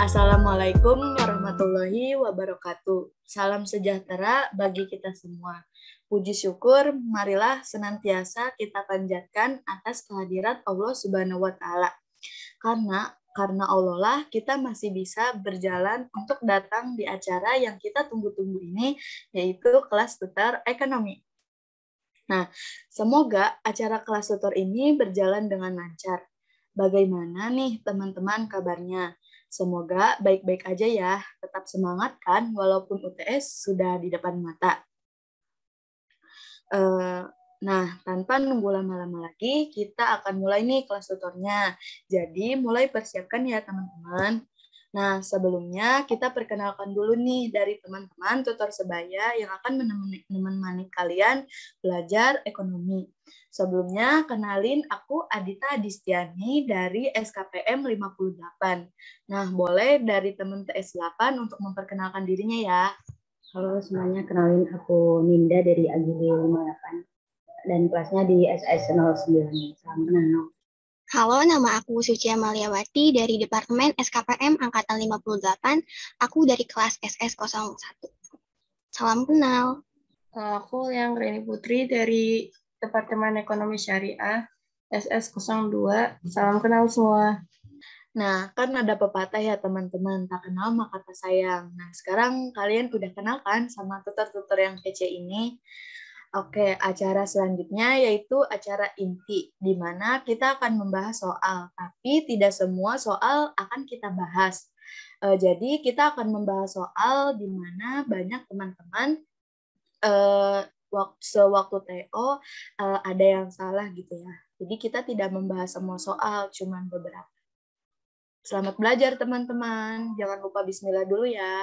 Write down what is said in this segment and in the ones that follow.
Assalamualaikum warahmatullahi wabarakatuh. Salam sejahtera bagi kita semua. Puji syukur, marilah senantiasa kita panjatkan atas kehadirat Allah Subhanahu wa Ta'ala. Karena Allah lah kita masih bisa berjalan untuk datang di acara yang kita tunggu-tunggu ini, yaitu kelas tutor ekonomi. Nah, semoga acara kelas tutor ini berjalan dengan lancar. Bagaimana nih teman-teman kabarnya? Semoga baik-baik aja ya, tetap semangat kan walaupun UTS sudah di depan mata. Nah, tanpa nunggu lama-lama lagi, kita akan mulai nih kelas tutornya. Jadi, mulai persiapkan ya teman-teman. Nah, sebelumnya kita perkenalkan dulu nih dari teman-teman tutor sebaya yang akan menemani kalian belajar ekonomi. Sebelumnya, kenalin aku Adita Adistiani dari SKPM 58. Nah, boleh dari teman TS 8 untuk memperkenalkan dirinya ya. Halo semuanya, kenalin aku Ninda dari AGB 58 dan kelasnya di SS 09. Salam kenal. Halo, nama aku Suci Amaliawati dari Departemen SKPM Angkatan 58. Aku dari kelas SS 01. Salam kenal. Aku yang Reni Putri dari Departemen Ekonomi Syariah SS 02. Salam kenal semua. Nah, kan ada pepatah ya teman-teman, tak kenal maka tak sayang. Nah, sekarang kalian udah kenal kan sama tutor-tutor yang kece ini? Oke, acara selanjutnya yaitu acara inti, di mana kita akan membahas soal, tapi tidak semua soal akan kita bahas. Jadi, kita akan membahas soal di mana banyak teman-teman sewaktu TO ada yang salah gitu ya. Jadi, kita tidak membahas semua soal, cuman beberapa. Selamat belajar teman-teman, jangan lupa bismillah dulu ya.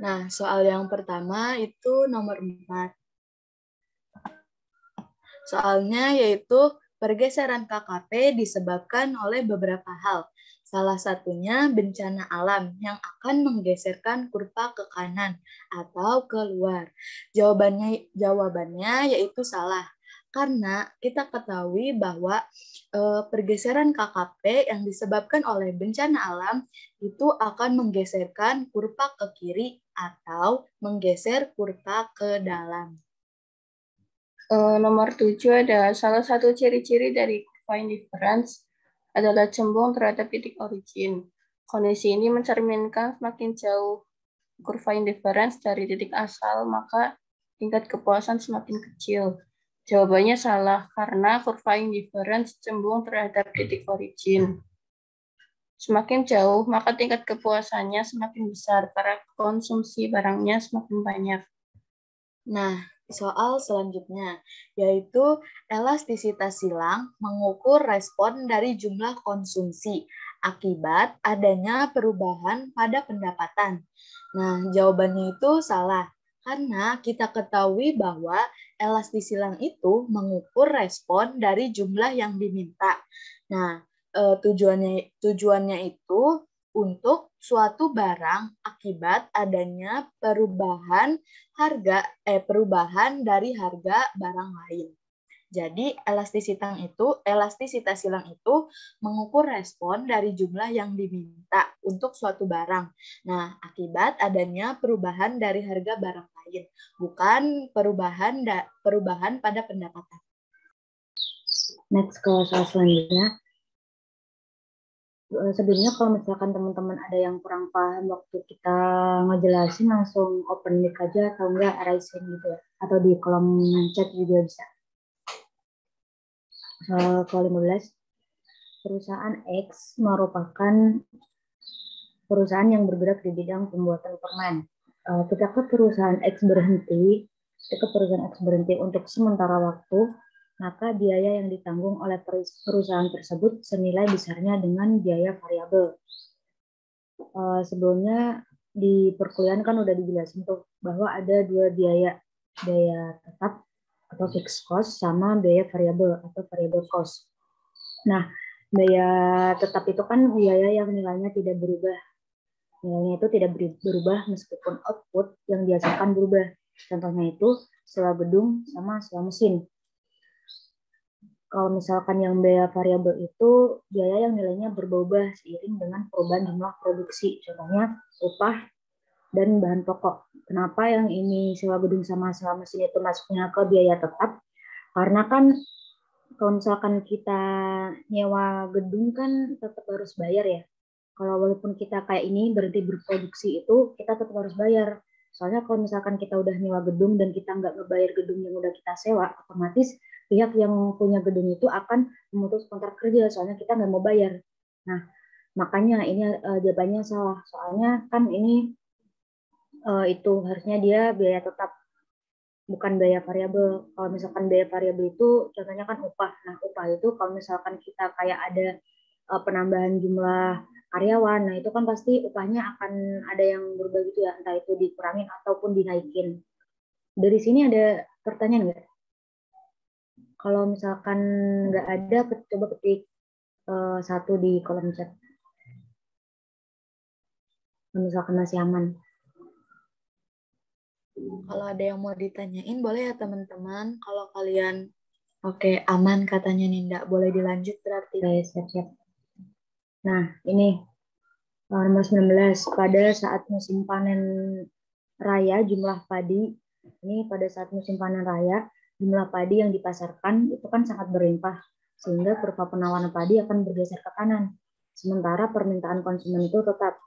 Nah, soal yang pertama itu nomor 4. Soalnya yaitu pergeseran KKP disebabkan oleh beberapa hal. Salah satunya bencana alam yang akan menggeserkan kurva ke kanan atau keluar. Jawabannya yaitu salah. Karena kita ketahui bahwa pergeseran KKP yang disebabkan oleh bencana alam itu akan menggeserkan kurva ke kiri atau menggeser kurva ke dalam. Nomor 7 ada salah satu ciri-ciri dari kurva indifference adalah cembung terhadap titik origin. Kondisi ini mencerminkan semakin jauh kurva indifference dari titik asal, maka tingkat kepuasan semakin kecil. Jawabannya salah, karena kurva indifference cembung terhadap titik origin. Semakin jauh, maka tingkat kepuasannya semakin besar, karena konsumsi barangnya semakin banyak. Nah, soal selanjutnya, yaitu elastisitas silang mengukur respon dari jumlah konsumsi akibat adanya perubahan pada pendapatan. Nah, jawabannya itu salah, karena kita ketahui bahwa elastis silang itu mengukur respon dari jumlah yang diminta. Nah, tujuannya itu untuk suatu barang akibat adanya perubahan dari harga barang lain. Jadi elastisitas silang itu mengukur respon dari jumlah yang diminta untuk suatu barang. Nah, akibat adanya perubahan dari harga barang lain, bukan perubahan pada pendapatan. Next ke soal selanjutnya. Sebelumnya kalau misalkan teman-teman ada yang kurang paham waktu kita ngejelasin, langsung open mic aja atau enggak raise hand gitu ya, atau di kolom chat juga bisa. Soal ke-15, perusahaan X merupakan perusahaan yang bergerak di bidang pembuatan permen. Ketika perusahaan X berhenti untuk sementara waktu, maka biaya yang ditanggung oleh perusahaan tersebut senilai besarnya dengan biaya variabel. Sebelumnya di perkuliahan kan udah dijelasin tuh bahwa ada dua biaya tetap atau fixed cost sama biaya variabel atau variable cost. Nah, biaya tetap itu kan biaya yang nilainya tidak berubah. Nilainya itu tidak berubah meskipun output yang dihasilkan berubah. Contohnya itu sewa gedung sama sewa mesin. Kalau misalkan yang biaya variabel itu biaya yang nilainya berubah seiring dengan perubahan jumlah produksi. Contohnya upah dan bahan pokok. Kenapa yang ini sewa gedung sama sewa mesin itu masuknya ke biaya tetap? Karena kan kalau misalkan kita nyewa gedung kan tetap harus bayar ya. Kalau walaupun kita kayak ini berhenti berproduksi itu kita tetap harus bayar. Soalnya kalau misalkan kita udah nyewa gedung dan kita nggak ngebayar gedung yang udah kita sewa, otomatis pihak yang punya gedung itu akan memutus kontrak kerja. Soalnya kita nggak mau bayar. Nah, makanya ini jawabannya salah. Soalnya kan ini itu harusnya dia biaya tetap, bukan biaya variabel. Kalau misalkan biaya variabel itu contohnya kan upah. Nah, upah itu kalau misalkan kita kayak ada penambahan jumlah karyawan, nah itu kan pasti upahnya akan ada yang berubah gitu ya, entah itu dikurangin ataupun dinaikin. Dari sini ada pertanyaan nggak? Kalau misalkan nggak ada, coba ketik satu di kolom chat. Kalau misalkan masih aman. Kalau ada yang mau ditanyain, boleh ya teman-teman. Kalau kalian oke, aman katanya Ninda, boleh dilanjut berarti. Oke, siap-siap. Nah, ini nomor 19. Pada saat musim panen raya, jumlah padi, ini pada saat musim panen raya, jumlah padi yang dipasarkan itu kan sangat berlimpah, sehingga kurva penawaran padi akan bergeser ke kanan. Sementara permintaan konsumen itu tetap.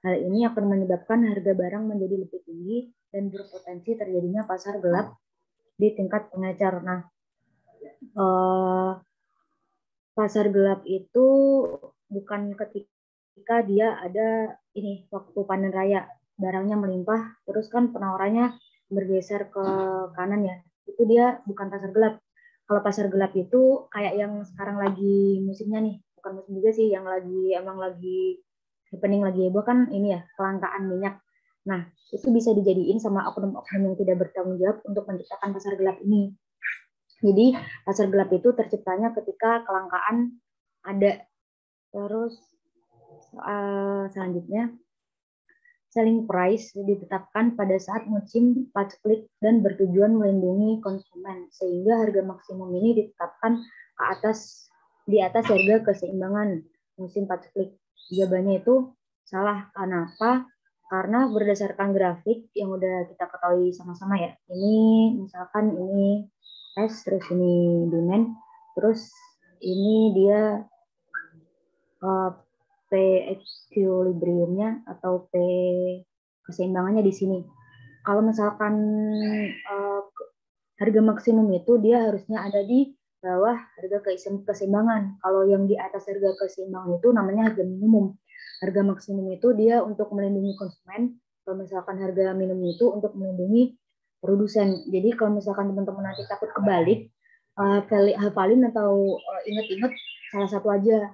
Hal ini akan menyebabkan harga barang menjadi lebih tinggi dan berpotensi terjadinya pasar gelap di tingkat pengecer. Nah, pasar gelap itu bukan ketika dia ada ini waktu panen raya, barangnya melimpah, terus kan penawarannya bergeser ke kanan ya. Itu dia bukan pasar gelap. Kalau pasar gelap itu kayak yang sekarang lagi musimnya nih, bukan musim juga sih, yang lagi emang lagi happening lagi heboh kan ini ya, kelangkaan minyak. Nah, itu bisa dijadiin sama oknum-oknum yang tidak bertanggung jawab untuk menciptakan pasar gelap ini. Jadi pasar gelap itu terciptanya ketika kelangkaan ada. Terus selanjutnya, selling price ditetapkan pada saat musim paceklik dan bertujuan melindungi konsumen, sehingga harga maksimum ini ditetapkan di atas harga keseimbangan musim paceklik. Jawabannya itu salah. Kenapa? Karena berdasarkan grafik yang udah kita ketahui sama-sama ya. Ini misalkan ini S, terus ini demand, terus ini dia P equilibriumnya atau P keseimbangannya di sini. Kalau misalkan harga maksimum itu dia harusnya ada di bawah harga keseimbangan. Kalau yang di atas harga keseimbangan itu namanya harga minimum. Harga maksimum itu dia untuk melindungi konsumen. Kalau misalkan harga minimum itu untuk melindungi produsen. Jadi kalau misalkan teman-teman nanti takut kebalik, hafalin atau ingat-ingat salah satu aja.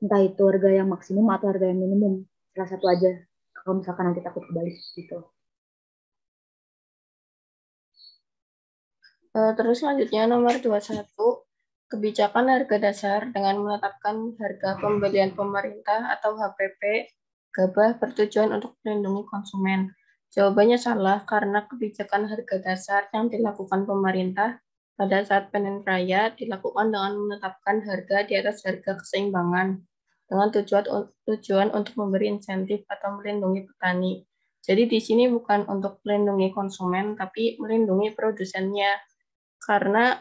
Entah itu harga yang maksimum atau harga yang minimum. Salah satu aja. Kalau misalkan nanti takut kebalik gitu. Terus selanjutnya nomor 21, kebijakan harga dasar dengan menetapkan harga pembelian pemerintah atau HPP gabah bertujuan untuk melindungi konsumen. Jawabannya salah karena kebijakan harga dasar yang dilakukan pemerintah pada saat panen raya dilakukan dengan menetapkan harga di atas harga keseimbangan dengan tujuan untuk memberi insentif atau melindungi petani. Jadi di sini bukan untuk melindungi konsumen tapi melindungi produsennya. Karena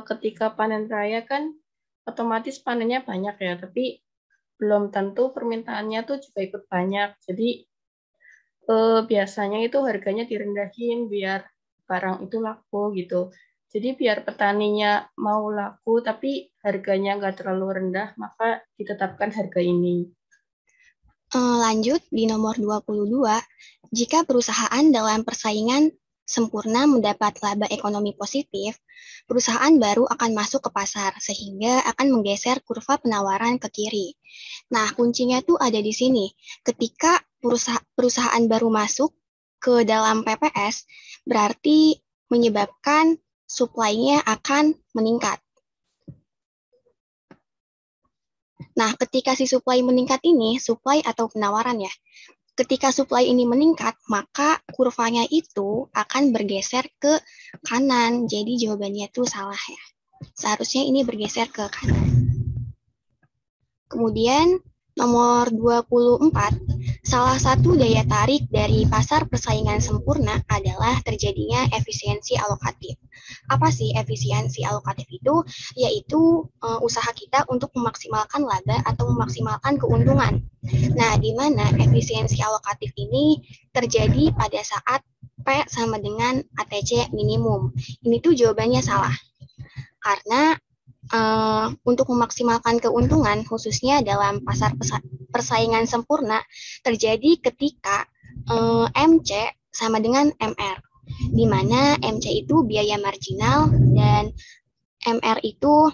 ketika panen raya kan otomatis panennya banyak ya, tapi belum tentu permintaannya tuh juga ikut banyak. Jadi biasanya itu harganya direndahin biar barang itu laku gitu. Jadi biar petaninya mau laku tapi harganya nggak terlalu rendah, maka ditetapkan harga ini. Lanjut di nomor 22, jika perusahaan dalam persaingan sempurna mendapat laba ekonomi positif, perusahaan baru akan masuk ke pasar sehingga akan menggeser kurva penawaran ke kiri. Nah, kuncinya tuh ada di sini. Ketika perusahaan baru masuk ke dalam PPS, berarti menyebabkan supply-nya akan meningkat. Nah, ketika si supply meningkat ini, supply atau penawaran ya, ketika supply ini meningkat, maka kurvanya itu akan bergeser ke kanan. Jadi jawabannya itu salah ya. Seharusnya ini bergeser ke kanan. Kemudian nomor 24, salah satu daya tarik dari pasar persaingan sempurna adalah terjadinya efisiensi alokatif. Apa sih efisiensi alokatif itu? Yaitu usaha kita untuk memaksimalkan laba atau memaksimalkan keuntungan. Nah, di mana efisiensi alokatif ini terjadi pada saat P sama dengan ATC minimum. Ini tuh jawabannya salah. Karena untuk memaksimalkan keuntungan, khususnya dalam pasar persaingan sempurna, terjadi ketika MC sama dengan MR, di mana MC itu biaya marginal dan MR itu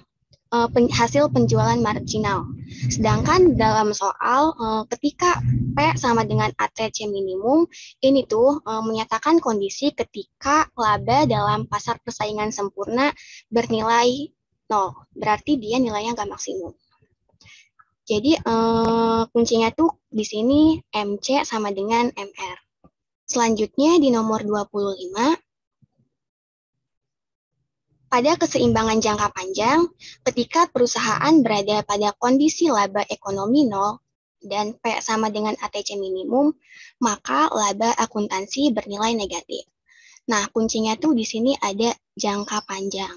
hasil penjualan marginal. Sedangkan dalam soal ketika P sama dengan ATC minimum, ini tuh menyatakan kondisi ketika laba dalam pasar persaingan sempurna bernilai 0, berarti dia nilainya nggak maksimum. Jadi kuncinya tuh di sini MC sama dengan MR. Selanjutnya di nomor 25, pada keseimbangan jangka panjang, ketika perusahaan berada pada kondisi laba ekonomi 0 dan P sama dengan ATC minimum, maka laba akuntansi bernilai negatif. Nah, kuncinya tuh di sini ada jangka panjang.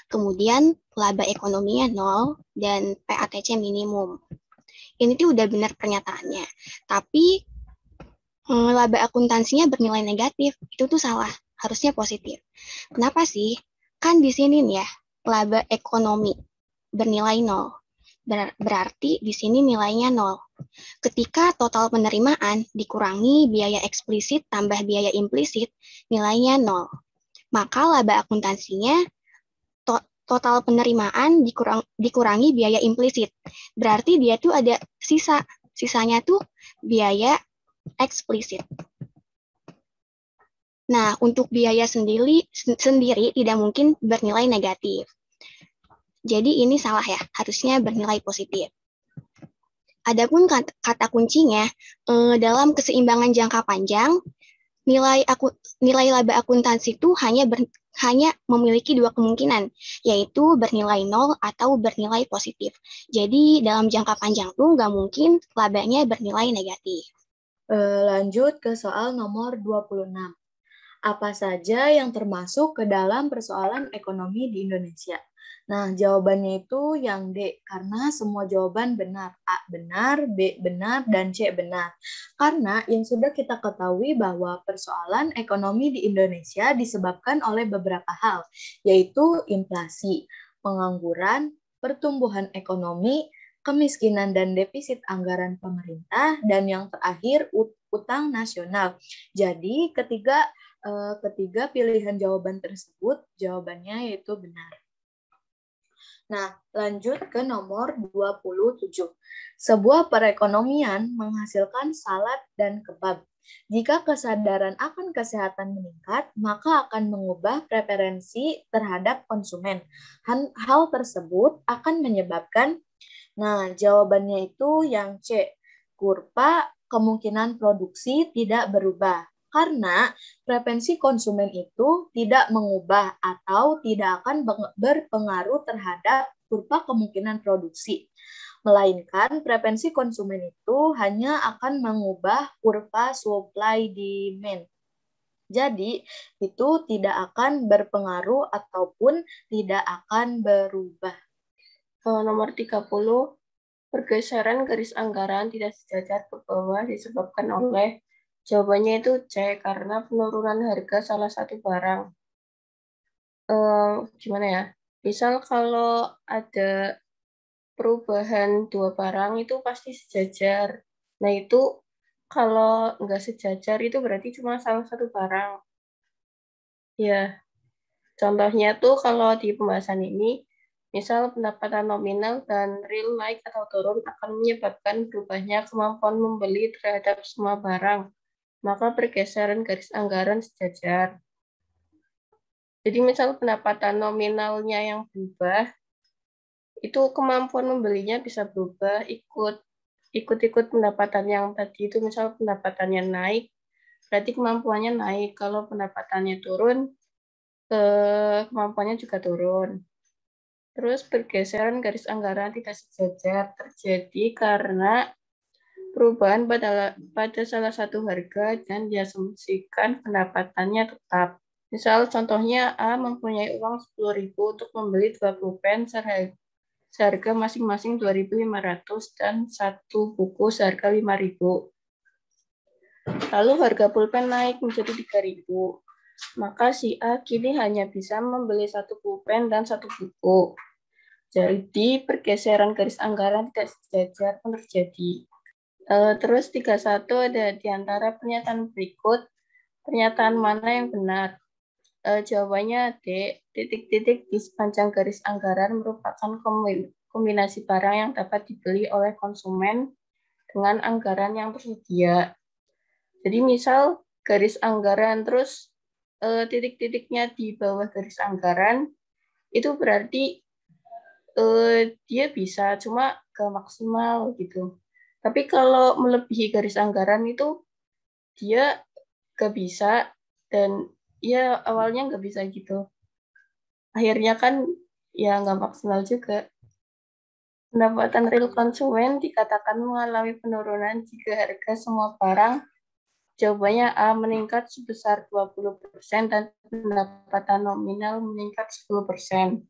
Kemudian laba ekonominya 0 dan PATC minimum. Ini tuh udah benar pernyataannya. Tapi laba akuntansinya bernilai negatif. Itu tuh salah. Harusnya positif. Kenapa sih? Kan di sini nih ya, laba ekonomi bernilai 0. Berarti di sini nilainya 0. Ketika total penerimaan dikurangi biaya eksplisit tambah biaya implisit, nilainya 0. Maka laba akuntansinya total penerimaan dikurangi biaya implisit. Berarti dia tuh ada sisa. Sisanya tuh biaya eksplisit. Nah, untuk biaya sendiri tidak mungkin bernilai negatif. Jadi ini salah ya, harusnya bernilai positif. Adapun kata kuncinya, dalam keseimbangan jangka panjang, nilai laba akuntansi itu hanya memiliki dua kemungkinan, yaitu bernilai 0 atau bernilai positif. Jadi dalam jangka panjang tuh nggak mungkin labanya bernilai negatif. Lanjut ke soal nomor 26. Apa saja yang termasuk ke dalam persoalan ekonomi di Indonesia? Nah, jawabannya itu yang D, karena semua jawaban benar. A benar, B benar, dan C benar. Karena yang sudah kita ketahui bahwa persoalan ekonomi di Indonesia disebabkan oleh beberapa hal, yaitu inflasi, pengangguran, pertumbuhan ekonomi, kemiskinan dan defisit anggaran pemerintah, dan yang terakhir utang nasional. Jadi ketiga pilihan jawaban tersebut, jawabannya yaitu benar. Nah, lanjut ke nomor 27. Sebuah perekonomian menghasilkan salad dan kebab. Jika kesadaran akan kesehatan meningkat, maka akan mengubah preferensi terhadap konsumen. Hal tersebut akan menyebabkan, nah jawabannya itu yang C, kurva kemungkinan produksi tidak berubah. Karena preferensi konsumen itu tidak mengubah atau tidak akan berpengaruh terhadap kurva kemungkinan produksi. Melainkan preferensi konsumen itu hanya akan mengubah kurva supply demand. Jadi, itu tidak akan berpengaruh ataupun tidak akan berubah. Nomor 30, pergeseran garis anggaran tidak sejajar ke bawah disebabkan oleh, jawabannya itu C, karena penurunan harga salah satu barang. Gimana ya? Misal kalau ada perubahan dua barang itu pasti sejajar. Nah itu kalau nggak sejajar itu berarti cuma salah satu barang. Ya, contohnya tuh kalau di pembahasan ini, misal pendapatan nominal dan real naik atau turun akan menyebabkan berubahnya kemampuan membeli terhadap semua barang. Maka pergeseran garis anggaran sejajar. Jadi misal pendapatan nominalnya yang berubah, itu kemampuan membelinya bisa berubah ikut pendapatan yang tadi itu. Misal pendapatannya naik, berarti kemampuannya naik. Kalau pendapatannya turun, kemampuannya juga turun. Terus pergeseran garis anggaran tidak sejajar terjadi karena perubahan pada salah satu harga dan diasumsikan pendapatannya tetap. Misal contohnya A mempunyai uang 10.000 untuk membeli 20 pen seharga masing-masing 2.500 dan satu buku seharga 5.000. Lalu harga pulpen naik menjadi 3.000. Maka si A kini hanya bisa membeli satu pulpen dan satu buku. Jadi pergeseran garis anggaran tidak sejajar pun terjadi. Terus 31 ada di antara pernyataan berikut, pernyataan mana yang benar? Jawabannya D, titik-titik di sepanjang garis anggaran merupakan kombinasi barang yang dapat dibeli oleh konsumen dengan anggaran yang tersedia. Jadi misal garis anggaran terus titik-titiknya di bawah garis anggaran, itu berarti dia bisa, cuma gak maksimal gitu. Tapi kalau melebihi garis anggaran itu dia gak bisa, dan ya awalnya gak bisa gitu. Akhirnya kan ya gak maksimal juga. Pendapatan real konsumen dikatakan mengalami penurunan jika harga semua barang, jawabannya A meningkat sebesar 20% dan pendapatan nominal meningkat 10%.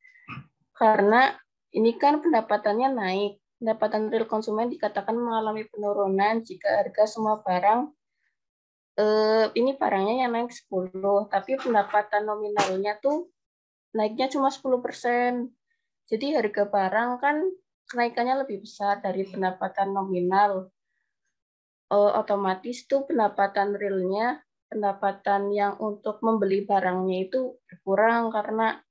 Karena ini kan pendapatannya naik. Pendapatan real konsumen dikatakan mengalami penurunan jika harga semua barang, ini barangnya yang naik 10, tapi pendapatan nominalnya tuh naiknya cuma 10%. Jadi harga barang kan kenaikannya lebih besar dari pendapatan nominal. Otomatis tuh pendapatan realnya, pendapatan yang untuk membeli barangnya itu berkurang karena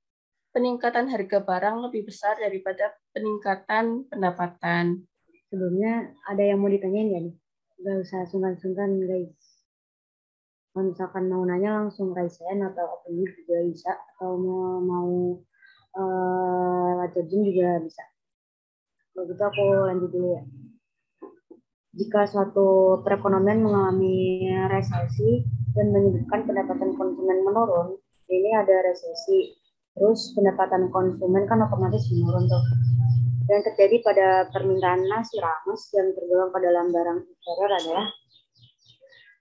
peningkatan harga barang lebih besar daripada peningkatan pendapatan. Sebelumnya ada yang mau ditanyain nggak nih? Gak usah sungkan-sungkan guys. Kalau misalkan mau nanya langsung raise hand atau open mic juga bisa, atau mau lewat Zoom juga bisa. Kalau gitu aku lanjut dulu ya. Jika suatu perekonomian mengalami resesi dan menyebabkan pendapatan konsumen menurun, ini ada resesi, terus pendapatan konsumen kan otomatis menurun tuh. Dan terjadi pada permintaan nasi rames yang tergolong pada dalam barang inferior adalah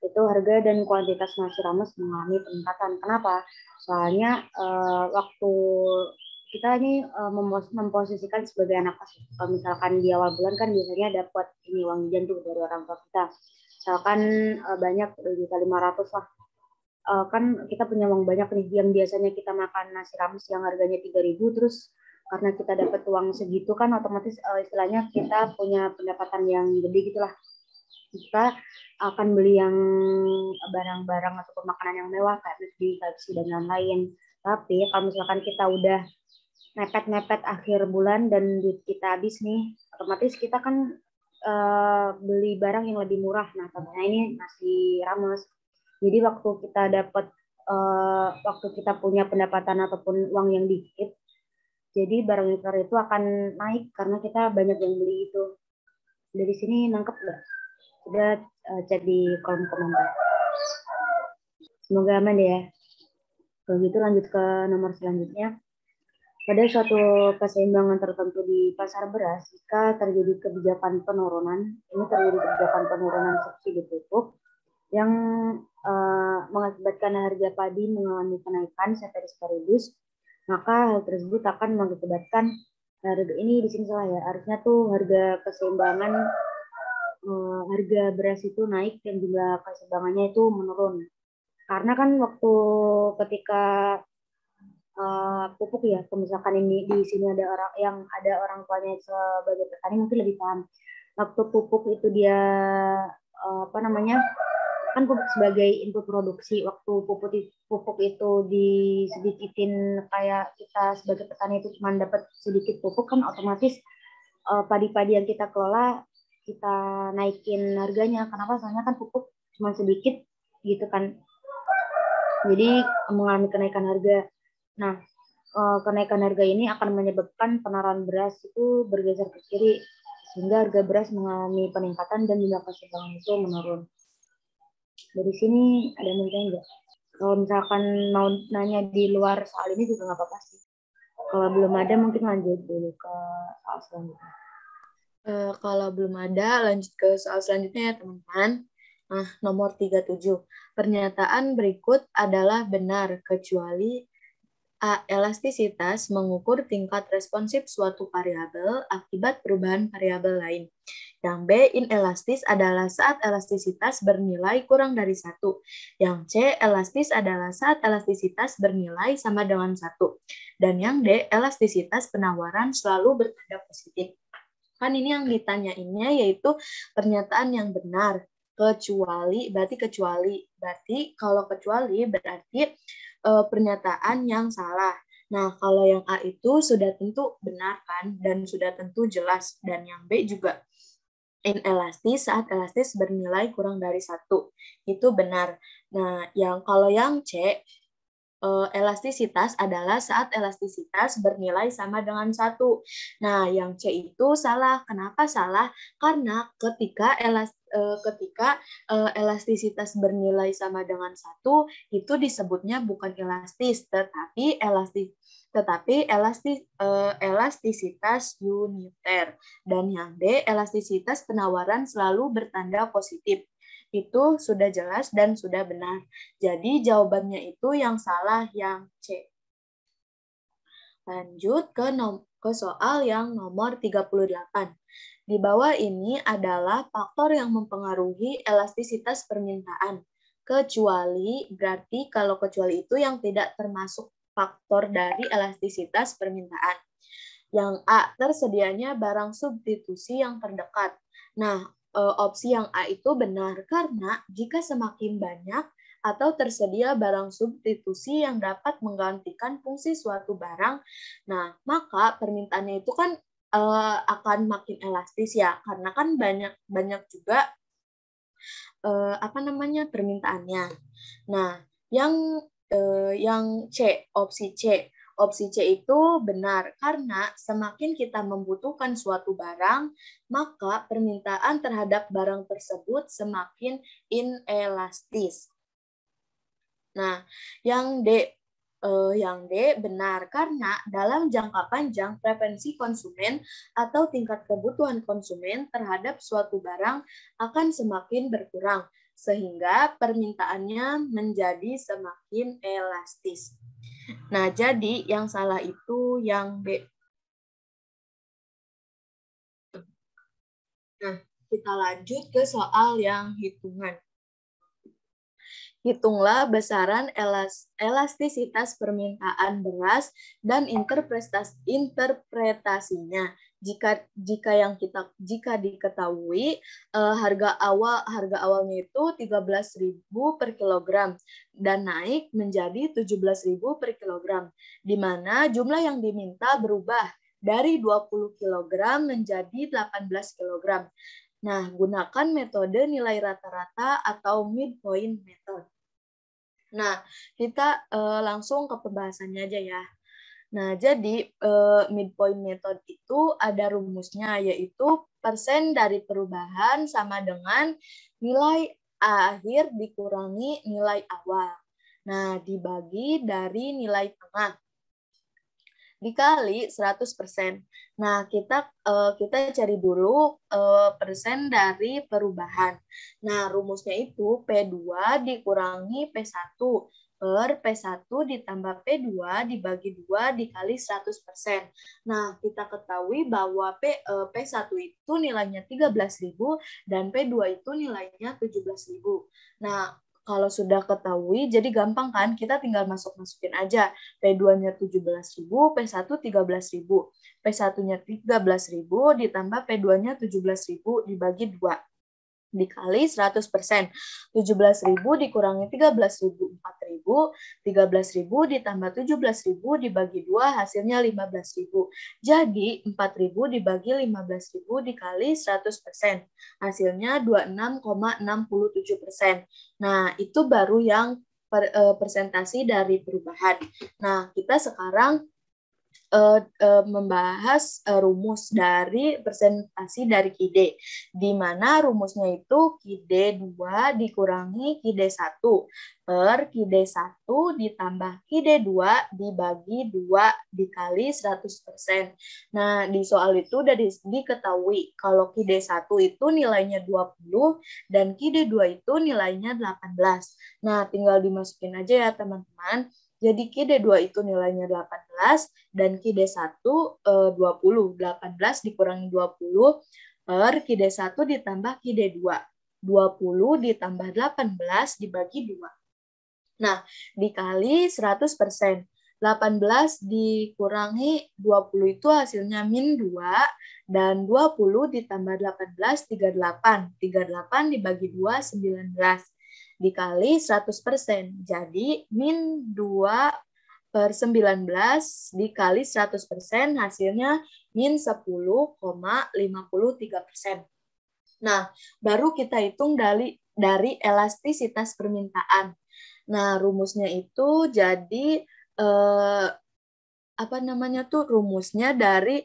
itu harga dan kuantitas nasi rames mengalami peningkatan. Kenapa? Soalnya waktu kita ini memposisikan sebagai anak kos. Kalau misalkan di awal bulan kan biasanya dapat ini uang jajan tuh dari orang tua kita. Misalkan banyak 2.500 lah. Kan kita punya uang banyak nih, yang biasanya kita makan nasi rames yang harganya 3.000, terus karena kita dapat uang segitu kan otomatis istilahnya kita punya pendapatan yang gede gitulah. Kita akan beli yang barang-barang atau makanan yang mewah kayak McD, KFC dan lain-lain. Tapi kalau misalkan kita udah mepet-mepet akhir bulan dan duit kita habis nih, otomatis kita kan beli barang yang lebih murah. Nah, contohnya ini nasi rames. Jadi waktu kita punya pendapatan ataupun uang yang dikit, jadi barang impor itu akan naik karena kita banyak yang beli itu. Dari sini nangkep nggak? Udah chat di kolom komentar. Semoga aman ya. Kalau gitu lanjut ke nomor selanjutnya. Pada suatu keseimbangan tertentu di pasar beras, jika terjadi kebijakan penurunan subsidi pupuk yang mengakibatkan harga padi mengalami kenaikan sekaligus, maka hal tersebut akan mengakibatkan harga ini di sini salah ya. Harusnya tuh harga keseimbangan harga beras itu naik dan jumlah keseimbangannya itu menurun. Karena kan waktu ketika pupuk ya, misalkan ini di sini ada orang tuanya sebagai petani mungkin lebih paham. Waktu pupuk itu dia kan pupuk sebagai input produksi. Waktu pupuk itu disedikitin kayak kita sebagai petani itu cuma dapat sedikit pupuk, kan otomatis padi-padi yang kita kelola kita naikin harganya. Kenapa? Soalnya kan pupuk cuma sedikit gitu kan. Jadi mengalami kenaikan harga. Nah, kenaikan harga ini akan menyebabkan penaruhan beras itu bergeser ke kiri, sehingga harga beras mengalami peningkatan dan jumlah keseimbangan itu menurun. Dari sini ada yang nggak? Kalau misalkan mau nanya di luar soal ini juga nggak apa-apa sih. Kalau belum ada mungkin lanjut dulu ke soal selanjutnya. Kalau belum ada, lanjut ke soal selanjutnya ya teman-teman. Nah, nomor 37. Pernyataan berikut adalah benar kecuali A. Elastisitas mengukur tingkat responsif suatu variabel akibat perubahan variabel lain. Yang B. Inelastis adalah saat elastisitas bernilai kurang dari 1. Yang C. Elastis adalah saat elastisitas bernilai sama dengan 1. Dan yang D. Elastisitas penawaran selalu bertanda positif. Kan ini yang ditanyainnya yaitu pernyataan yang benar. Berarti kalau kecuali berarti pernyataan yang salah. Nah, kalau yang A itu sudah tentu benar kan, dan sudah tentu jelas. Dan yang B juga inelastis saat elastis bernilai kurang dari 1. Itu benar. Nah, kalau yang C, elastisitas adalah saat elastisitas bernilai sama dengan 1. Nah, yang C itu salah. Kenapa salah? Karena ketika elastisitas bernilai sama dengan 1, itu disebutnya bukan elastis, tetapi elastisitas uniter. Dan yang D, elastisitas penawaran selalu bertanda positif. Itu sudah jelas dan sudah benar. Jadi jawabannya itu yang salah, yang C. Lanjut ke soal yang nomor 38. Di bawah ini adalah faktor yang mempengaruhi elastisitas permintaan. Kecuali, berarti kalau kecuali itu yang tidak termasuk faktor dari elastisitas permintaan. Yang A, tersedianya barang substitusi yang terdekat. Nah, opsi yang A itu benar karena jika semakin banyak atau tersedia barang substitusi yang dapat menggantikan fungsi suatu barang, nah maka permintaannya itu kan akan makin elastis ya, karena kan banyak juga permintaannya. Nah, yang C, opsi C. Opsi C itu benar karena semakin kita membutuhkan suatu barang, maka permintaan terhadap barang tersebut semakin inelastis. Nah, yang D benar karena dalam jangka panjang preferensi konsumen atau tingkat kebutuhan konsumen terhadap suatu barang akan semakin berkurang sehingga permintaannya menjadi semakin elastis. Nah, jadi yang salah itu yang B. Nah, kita lanjut ke soal yang hitungan. Hitunglah besaran elastisitas permintaan beras dan interpretasinya. Jika diketahui harga awalnya itu 13.000 per kilogram dan naik menjadi 17.000 per kilogram, di mana jumlah yang diminta berubah dari 20 kg menjadi 18 kg. Nah, gunakan metode nilai rata-rata atau midpoint method. Nah, kita langsung ke pembahasannya aja ya. Nah, jadi midpoint method itu ada rumusnya, yaitu persen dari perubahan sama dengan nilai akhir dikurangi nilai awal. Nah, dibagi dari nilai tengah dikali 100%. Nah, kita cari dulu persen dari perubahan. Nah, rumusnya itu P2 dikurangi P1 per P1 ditambah P2 dibagi 2 dikali 100%. Nah, kita ketahui bahwa P1 itu nilainya 13.000 dan P2 itu nilainya 17.000. Nah, kalau sudah ketahui, jadi gampang kan? Kita tinggal masukin aja. P2-nya 17.000, P1 13.000. P1-nya 13.000 ditambah P2-nya 17.000 dibagi 2. Dikali 100%. 17.000 dikurangi 13.000, 4.000. 13.000 ditambah 17.000 dibagi 2, hasilnya 15.000. Jadi, 4.000 dibagi 15.000 dikali 100%. Hasilnya 26,67%. Nah, itu baru yang persentasi dari perubahan. Nah, kita sekarang membahas rumus dari presentasi dari KID, di mana rumusnya itu KID 2 dikurangi KID 1 per KID 1 ditambah KID 2 dibagi 2 dikali 100%. Nah, di soal itu udah diketahui kalau KID 1 itu nilainya 20 dan KID 2 itu nilainya 18. Nah, tinggal dimasukin aja ya teman-teman. Jadi KID 2 itu nilainya 18 dan KID 1 20. 18 dikurangi 20 per KID 1 ditambah KID 2. 20 ditambah 18 dibagi 2. Nah, dikali 100%. 18 dikurangi 20 itu hasilnya min 2, dan 20 ditambah 18, 38. 38 dibagi 2, 19. Dikali 100%. Jadi, min 2 per 19 dikali 100% hasilnya min 10,53%. Nah, baru kita hitung dari elastisitas permintaan. Nah, rumusnya itu jadi rumusnya dari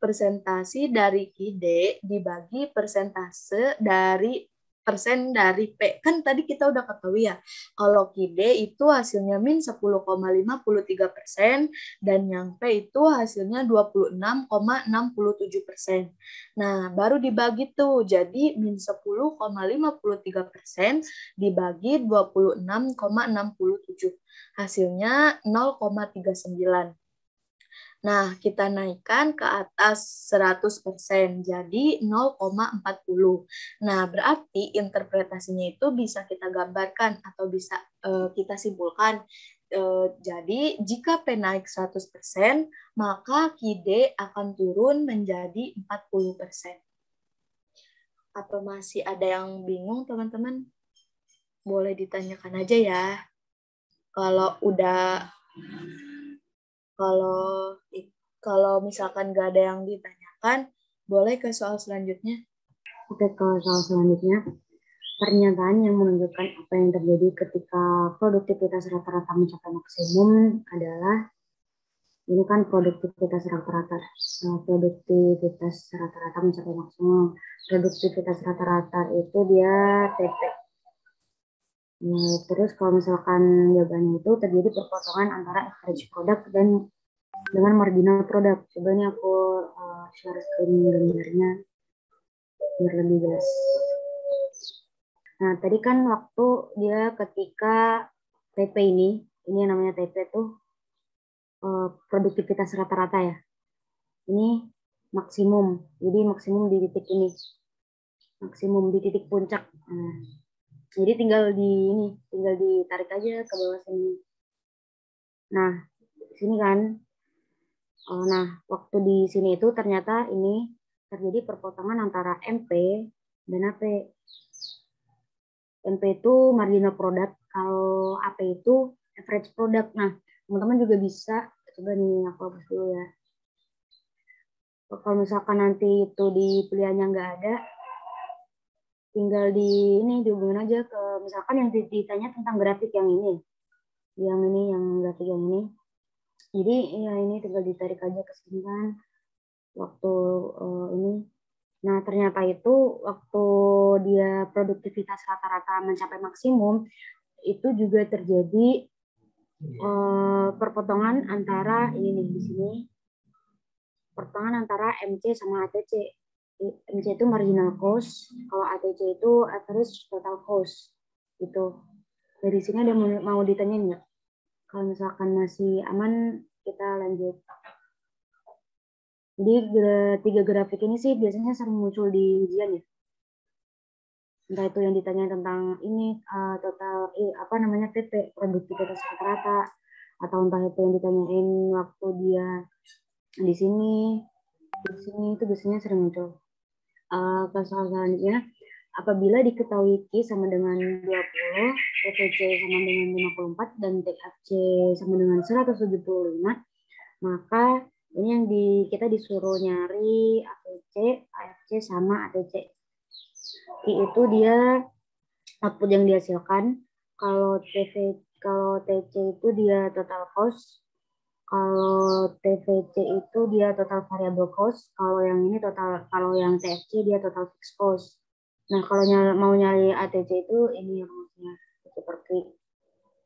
presentasi dari KID dibagi persentase dari persen dari P. Kan tadi kita udah ketahui ya, kalau KID itu hasilnya min 10,53% dan yang P itu hasilnya 26,67%. Nah, baru dibagi tuh, jadi min 10,53% dibagi 26,67. Hasilnya 0,39. Nah, kita naikkan ke atas 100%, jadi 0,40. Nah, berarti interpretasinya itu bisa kita gambarkan atau bisa kita simpulkan. Jadi, jika P naik 100%, maka KID akan turun menjadi 40%. Apa masih ada yang bingung, teman-teman? Boleh ditanyakan aja ya. Kalau misalkan nggak ada yang ditanyakan, boleh ke soal selanjutnya. Oke, ke soal selanjutnya. Pernyataan yang menunjukkan apa yang terjadi ketika produktivitas rata-rata mencapai maksimum adalah, ini kan produktivitas rata-rata. Produktivitas rata-rata mencapai maksimum. Produktivitas rata-rata itu dia TP. Nah, terus kalau misalkan jawabannya itu terjadi perpotongan antara average product dan dengan marginal product. Coba ini aku share screen gambarnya biar lebih jelas. Nah, tadi kan waktu dia ketika TP ini yang namanya TP tuh produktivitas rata-rata ya. Ini maksimum. Jadi maksimum di titik ini. Maksimum di titik puncak. Nah, jadi tinggal ditarik aja ke bawah sini. Nah, sini kan. Nah, waktu di sini itu ternyata ini terjadi perpotongan antara MP dan AP. MP itu marginal product, kalau AP itu average product. Nah, teman-teman juga bisa, coba nih aku hapus dulu ya. Kalau misalkan nanti itu di pilihannya nggak ada, tinggal dihubungin aja ke, misalkan yang ditanya tentang grafik yang ini, yang grafik yang ini. Jadi ya ini tinggal ditarik aja ke sini kan, waktu ini. Nah, ternyata itu waktu dia produktivitas rata-rata mencapai maksimum, itu juga terjadi perpotongan antara ini nih di sini. Perpotongan antara MC sama ATC. MC itu marginal cost, kalau ATC itu average total cost. Gitu. Dari sini ada mau ditanyain nggak? Kalau misalkan masih aman, kita lanjut. Jadi 3 grafik ini sih biasanya sering muncul di ujian ya. Entah itu yang ditanya tentang ini total TP produktivitas rata-rata, atau entah itu yang ditanyain waktu dia di sini itu biasanya sering muncul. Ke soal selanjutnya, apabila diketahui Q sama dengan 20, TVC sama dengan 54 dan TFC sama dengan 175, maka ini yang kita disuruh nyari ATC, AFC sama ATC. I itu dia output yang dihasilkan. Kalau TC itu dia total cost. Kalau TVC itu dia total variable cost, kalau yang ini kalau yang TFC dia total fixed cost. Nah, kalau mau nyari ATC itu ini rumusnya seperti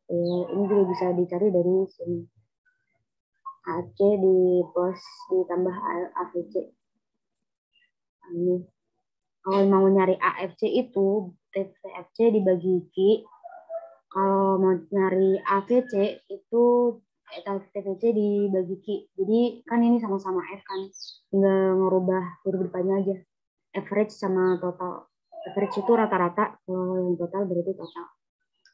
ini juga bisa dicari dari sini. AC di plus ditambah AVC. Ini. Kalau mau nyari AFC itu TFC dibagi Q. Kalau mau nyari AVC itu TVC dibagi Q. Jadi kan ini sama-sama F kan. Tinggal ngerubah huruf depannya aja. Average sama total. Average itu rata-rata, kalau yang total berarti total.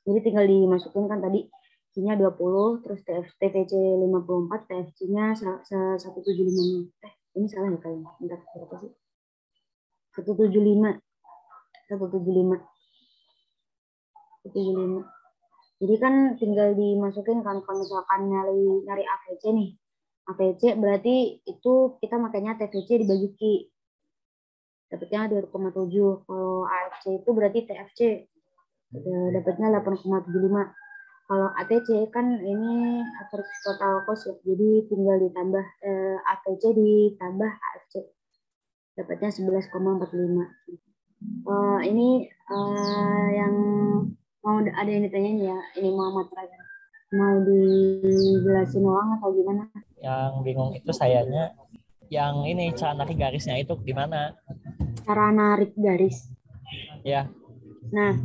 Jadi tinggal dimasukin kan tadi Q-nya 20, terus TVC 54, TFC-nya 175. Ini salah ya kayaknya. Bentar, berapa sih? 175. Jadi kan tinggal dimasukin kan kalau misalkan nyari AVC nih. AVC berarti itu kita makanya TVC dibagi Q. Dapatnya 2,7. Kalau AFC itu berarti TFC. Dapatnya 8,75. Kalau ATC kan ini average total cost ya. Jadi tinggal ditambah ATC ditambah AFC. Dapatnya 11,45. Ini yang mau ada yang ditanyain ya. Ini Muhammad Raja. Mau dijelasin ulang atau gimana? Yang bingung itu sayanya yang ini cara narik garisnya itu gimana? Cara narik garis. Ya. Nah,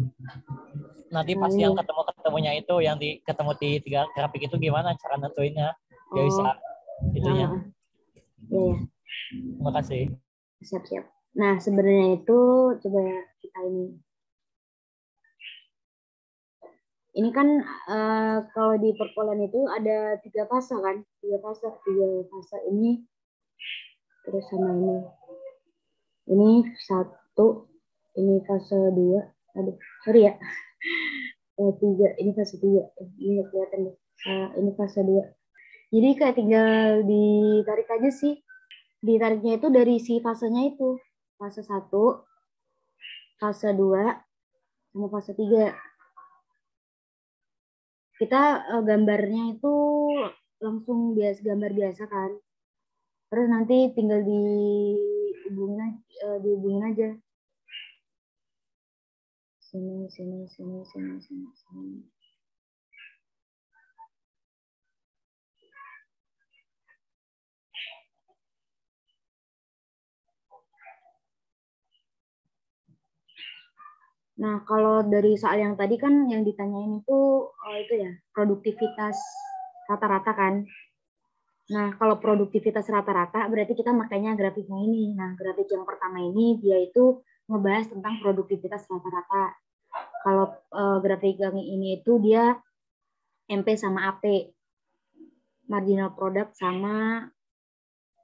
nanti pas yang ketemunya itu yang ketemu di 3 grafik itu gimana cara nentuinnya? Dia bisa itunya. Ya. Terima kasih. Siap. Nah, sebenarnya itu coba kita ini. Ini kan kalau di perkuliahan itu ada 3 fase kan? 3 fase ini terus sama ini. Ini 1, ini fase 2. Aduh, sorry ya. 3, ini fase 3. Ini kelihatan deh. Ini fase 2. Jadi kayak tinggal ditarik aja sih. Ditariknya itu dari si fasenya itu. Fase 1, fase 2, sama fase 3. Kita gambarnya itu langsung gambar biasa kan. Terus nanti tinggal dihubungin aja. Sini. Nah, kalau dari soal yang tadi kan yang ditanyain itu ya, produktivitas rata-rata kan. Nah, kalau produktivitas rata-rata berarti kita makanya grafiknya ini. Nah, grafik yang pertama ini dia itu ngebahas tentang produktivitas rata-rata. Kalau grafik yang ini itu dia MP sama AP. Marginal product sama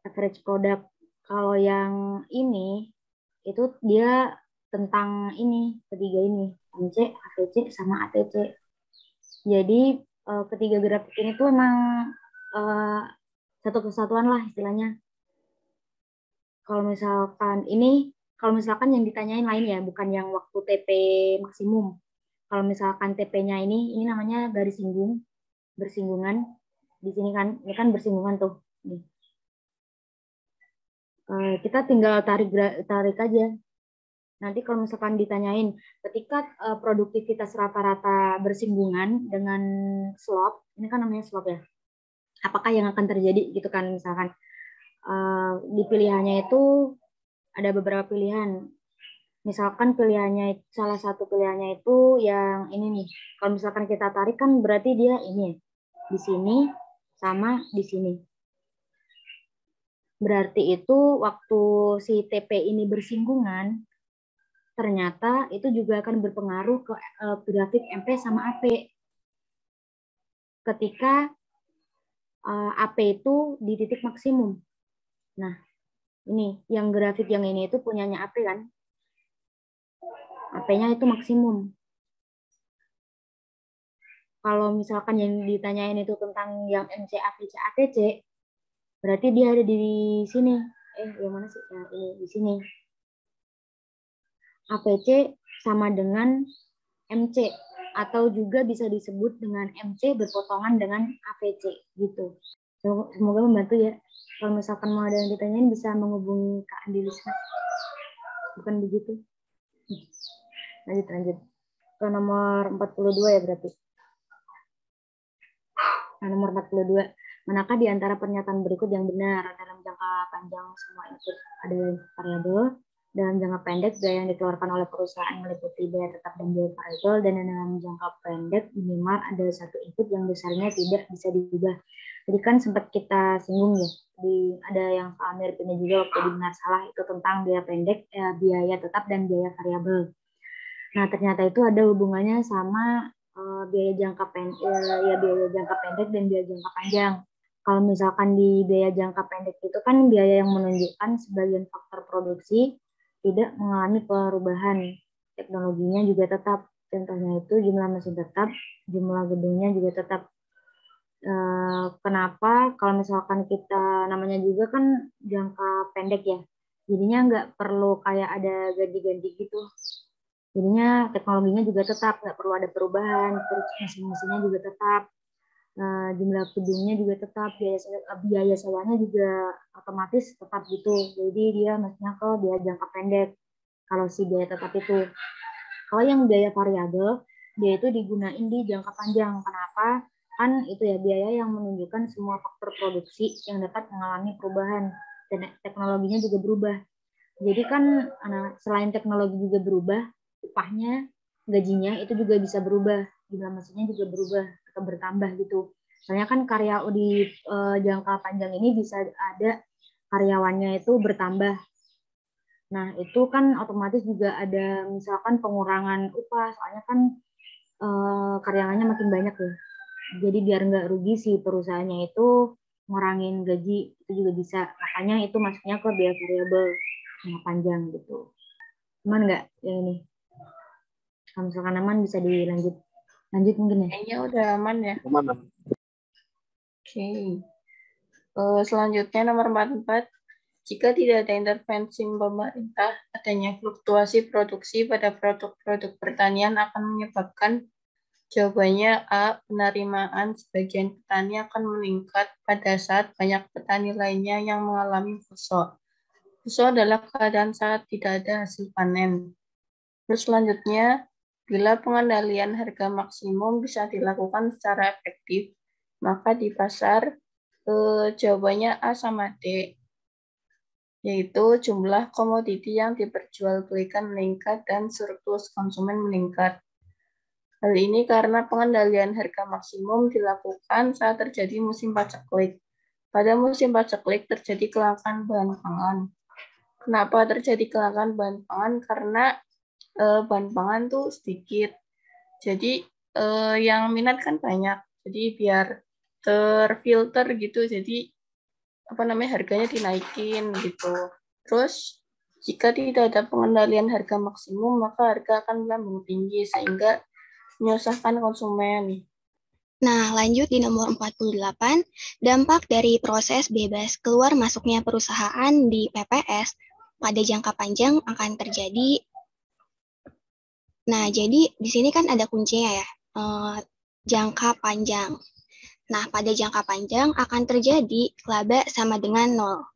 average product. Kalau yang ini itu dia tentang ini, ketiga ini, MC, AVC, sama ATC. Jadi ketiga grafik ini tuh emang satu kesatuan lah istilahnya. Kalau misalkan yang ditanyain lain ya, bukan yang waktu TP maksimum. Kalau misalkan TP-nya ini namanya garis bersinggungan. Di sini kan, ini kan bersinggungan tuh. Nih. Kita tinggal tarik aja. Nanti kalau misalkan ditanyain, ketika produktivitas rata-rata bersinggungan dengan slope, ini kan namanya slope ya, apakah yang akan terjadi gitu kan, misalkan di pilihannya itu ada beberapa pilihan. Misalkan salah satu pilihannya itu yang ini nih. Kalau misalkan kita tarik kan berarti dia ini di sini sama di sini. Berarti itu waktu si TP ini bersinggungan, ternyata itu juga akan berpengaruh ke grafik MP sama AP. Ketika AP itu di titik maksimum. Nah, ini yang grafik yang ini itu punyanya AP kan. AP-nya itu maksimum. Kalau misalkan yang ditanyain itu tentang yang MC, AVC, ATC, berarti dia ada di sini. Yang mana sih? Nah, ini di sini. AVC sama dengan MC atau juga bisa disebut dengan MC berpotongan dengan AVC gitu. Semoga membantu ya. Kalau misalkan mau ada yang ditanyain bisa menghubungi Kak Andi Lisna. Bukan begitu? Lanjut. Ke nomor 42 ya berarti. Nah, nomor 42. Manakah di antara pernyataan berikut yang benar? Dalam jangka panjang semua input ada variabel. Dalam jangka pendek, biaya yang dikeluarkan oleh perusahaan meliputi biaya tetap dan biaya variabel, dan dalam jangka pendek minimal ada satu input yang besarnya tidak bisa diubah. Jadi kan sempat kita singgung ya, ada yang soal mirip ini juga waktu di benar salah itu tentang biaya pendek, biaya tetap dan biaya variabel. Nah ternyata itu ada hubungannya sama biaya jangka pendek, biaya jangka pendek dan biaya jangka panjang. Kalau misalkan di biaya jangka pendek itu kan biaya yang menunjukkan sebagian faktor produksi tidak mengalami perubahan, teknologinya juga tetap. Contohnya itu jumlah mesin tetap, jumlah gedungnya juga tetap. Kenapa? Kalau misalkan kita namanya juga kan jangka pendek ya, jadinya nggak perlu kayak ada ganti-ganti gitu. Jadinya teknologinya juga tetap, nggak perlu ada perubahan, terus mesin-mesinnya juga tetap, jumlah gedungnya juga tetap, biaya sewanya juga otomatis tetap gitu. Jadi dia maksudnya ke biaya jangka pendek. Kalau si biaya tetap itu, kalau yang biaya variabel, dia itu digunain di jangka panjang. Kenapa? Kan itu ya biaya yang menunjukkan semua faktor produksi yang dapat mengalami perubahan dan teknologinya juga berubah. Jadi kan selain teknologi juga berubah, upahnya, gajinya itu juga bisa berubah, jumlah mesinnya juga berubah atau bertambah gitu. Soalnya kan karya di jangka panjang ini bisa ada karyawannya itu bertambah. Nah itu kan otomatis juga ada misalkan pengurangan upah, soalnya kan karyawannya makin banyak ya. Jadi biar nggak rugi si perusahaannya itu ngurangin gaji itu juga bisa. Makanya itu masuknya ke biaya variabel yang panjang gitu. Aman nggak yang ini? Kalau misalkan aman bisa dilanjut. Lanjut mungkin ya? Kayaknya udah aman ya. Aman. Oke. Selanjutnya nomor 44. Jika tidak ada intervensi pemerintah, adanya fluktuasi produksi pada produk-produk pertanian akan menyebabkan. Jawabannya A. Penerimaan sebagian petani akan meningkat pada saat banyak petani lainnya yang mengalami fusel. Fusel adalah keadaan saat tidak ada hasil panen. Terus selanjutnya, bila pengendalian harga maksimum bisa dilakukan secara efektif, maka di pasar jawabannya A sama D, yaitu jumlah komoditi yang diperjualbelikan meningkat dan surplus konsumen meningkat. Hal ini karena pengendalian harga maksimum dilakukan saat terjadi musim paceklik. Pada musim paceklik terjadi kelangkaan bahan pangan. Kenapa terjadi kelangkaan bahan pangan? Karena bahan pangan tuh sedikit. Jadi yang minat kan banyak. Jadi biar terfilter gitu. Jadi harganya dinaikin gitu. Terus jika tidak ada pengendalian harga maksimum, maka harga akan melambung tinggi sehingga menyusahkan konsumen. Nah, lanjut di nomor 48, dampak dari proses bebas keluar masuknya perusahaan di PPS pada jangka panjang akan terjadi. Nah, jadi di sini kan ada kuncinya ya, jangka panjang. Nah, pada jangka panjang akan terjadi laba sama dengan 0.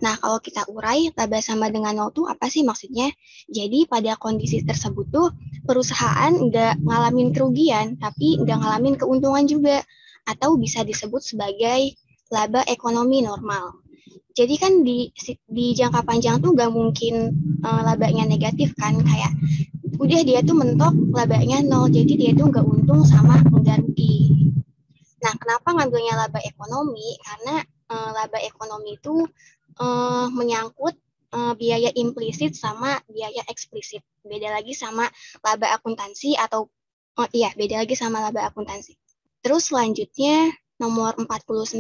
Nah, kalau kita urai, laba sama dengan 0 itu apa sih maksudnya? Jadi, pada kondisi tersebut tuh, perusahaan nggak ngalamin kerugian, tapi nggak ngalamin keuntungan juga. Atau bisa disebut sebagai laba ekonomi normal. Jadi kan di jangka panjang tuh nggak mungkin labanya negatif kan, kayak udah dia tuh mentok labanya 0, jadi dia tuh nggak untung sama nggak rugi. Nah, kenapa ngambilnya laba ekonomi? Karena laba ekonomi itu menyangkut biaya implisit sama biaya eksplisit. Beda lagi sama laba akuntansi atau beda lagi sama laba akuntansi. Terus selanjutnya nomor 49,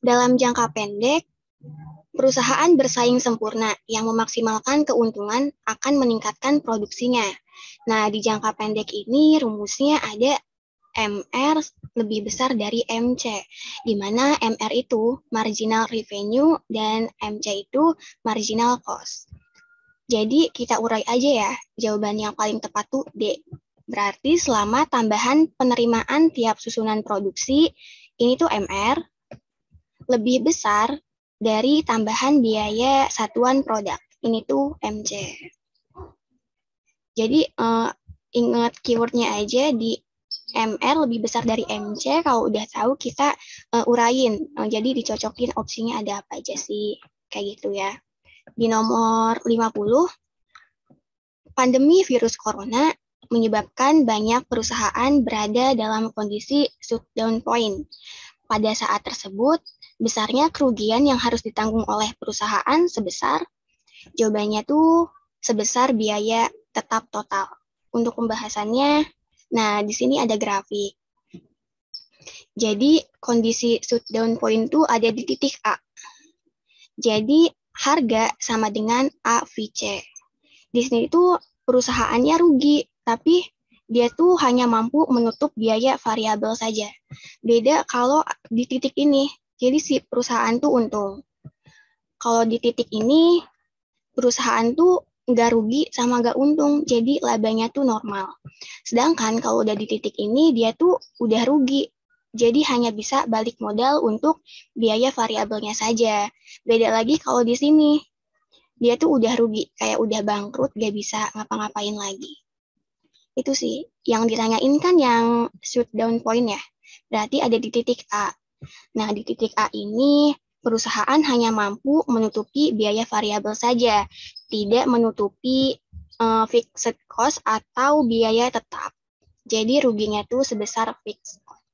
dalam jangka pendek perusahaan bersaing sempurna yang memaksimalkan keuntungan akan meningkatkan produksinya. Nah, di jangka pendek ini rumusnya ada MR lebih besar dari MC, di mana MR itu marginal revenue dan MC itu marginal cost. Jadi kita urai aja ya, jawaban yang paling tepat tuh D. Berarti selama tambahan penerimaan tiap susunan produksi ini tuh MR, lebih besar dari tambahan biaya satuan produk. Ini tuh MC. Jadi ingat keywordnya aja, di MR lebih besar dari MC. Kalau udah tahu kita urain. Jadi dicocokin opsinya ada apa aja sih. Kayak gitu ya. Di nomor 50, pandemi virus corona menyebabkan banyak perusahaan berada dalam kondisi shutdown point. Pada saat tersebut, besarnya kerugian yang harus ditanggung oleh perusahaan sebesar, jawabannya tuh sebesar biaya tetap total. Untuk pembahasannya, nah di sini ada grafik. Jadi kondisi shutdown point tuh ada di titik A. Jadi harga sama dengan A VC. Di sini tuh perusahaannya rugi, tapi dia tuh hanya mampu menutup biaya variabel saja. Beda kalau di titik ini, jadi si perusahaan tuh untung. Kalau di titik ini, perusahaan tuh nggak rugi sama nggak untung, jadi labanya tuh normal. Sedangkan kalau udah di titik ini, dia tuh udah rugi, jadi hanya bisa balik modal untuk biaya variabelnya saja. Beda lagi kalau di sini, dia tuh udah rugi, kayak udah bangkrut, gak bisa ngapa-ngapain lagi. Itu sih, yang ditanyain kan yang shutdown point ya, berarti ada di titik A. Nah, di titik A ini, perusahaan hanya mampu menutupi biaya variabel saja, tidak menutupi fixed cost atau biaya tetap. Jadi ruginya tuh sebesar fixed cost.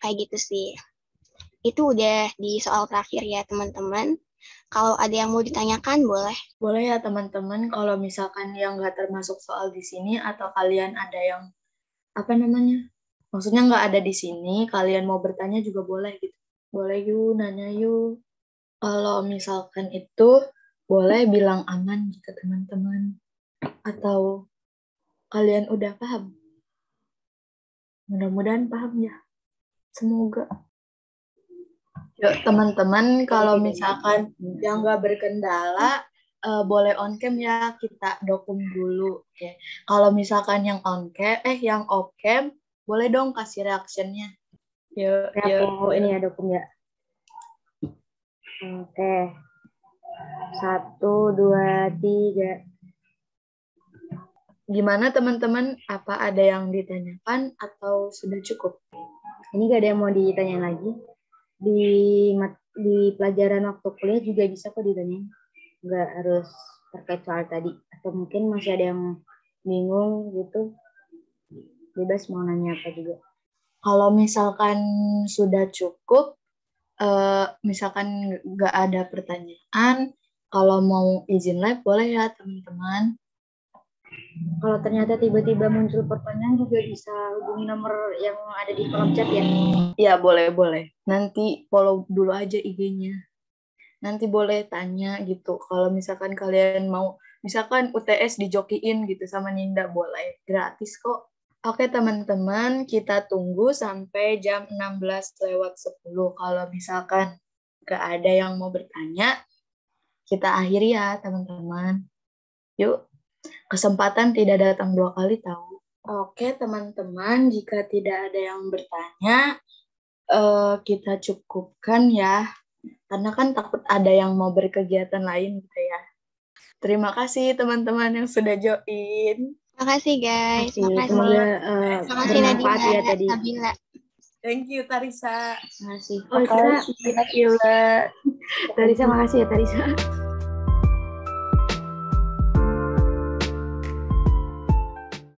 Kayak gitu sih. Itu udah di soal terakhir ya teman-teman. Kalau ada yang mau ditanyakan, boleh. Boleh ya teman-teman, kalau misalkan yang nggak termasuk soal di sini atau kalian ada yang, maksudnya nggak ada di sini, kalian mau bertanya juga boleh gitu. Boleh yuk, nanya yuk. Kalau misalkan itu, boleh bilang aman gitu teman-teman. Atau kalian udah paham? Mudah-mudahan paham ya. Semoga. Yuk teman-teman, kalau misalkan yang nggak berkendala, boleh on cam ya, kita dokum dulu. Oke. Kalau misalkan yang on cam, yang off cam, boleh dong kasih reactionnya. Yuk, Aku ini ya dokum ya. Oke. 1, 2, 3. Gimana teman-teman? Apa ada yang ditanyakan atau sudah cukup? Ini gak ada yang mau ditanya lagi. Di pelajaran waktu kuliah juga bisa kok ditanyain. Nggak harus terkait soal tadi. Atau mungkin masih ada yang bingung gitu. Bebas mau nanya apa juga. Kalau misalkan sudah cukup, misalkan nggak ada pertanyaan, kalau mau izin live boleh ya teman-teman. Kalau ternyata tiba-tiba muncul pertanyaan juga bisa hubungi nomor yang ada di kolom chat ya? Ya, boleh. Nanti follow dulu aja IG-nya. Nanti boleh tanya gitu. Kalau misalkan kalian mau, misalkan UTS dijokiin gitu sama Ninda, boleh. Gratis kok. Oke teman-teman, kita tunggu sampai jam 16:10. Kalau misalkan nggak ada yang mau bertanya, kita akhiri ya teman-teman. Yuk. Kesempatan tidak datang 2 kali tahu. Oke teman-teman, jika tidak ada yang bertanya, kita cukupkan ya. Karena kan takut ada yang mau berkegiatan lain gitu ya. Terima kasih teman-teman yang sudah join. Makasih guys. Makasih. Semoga Makasih bermanfaat Nadila, ya tadi. Nabila. Thank you Tarisa. Makasih. Makasih, Nabila. Tarisa makasih ya Tarisa.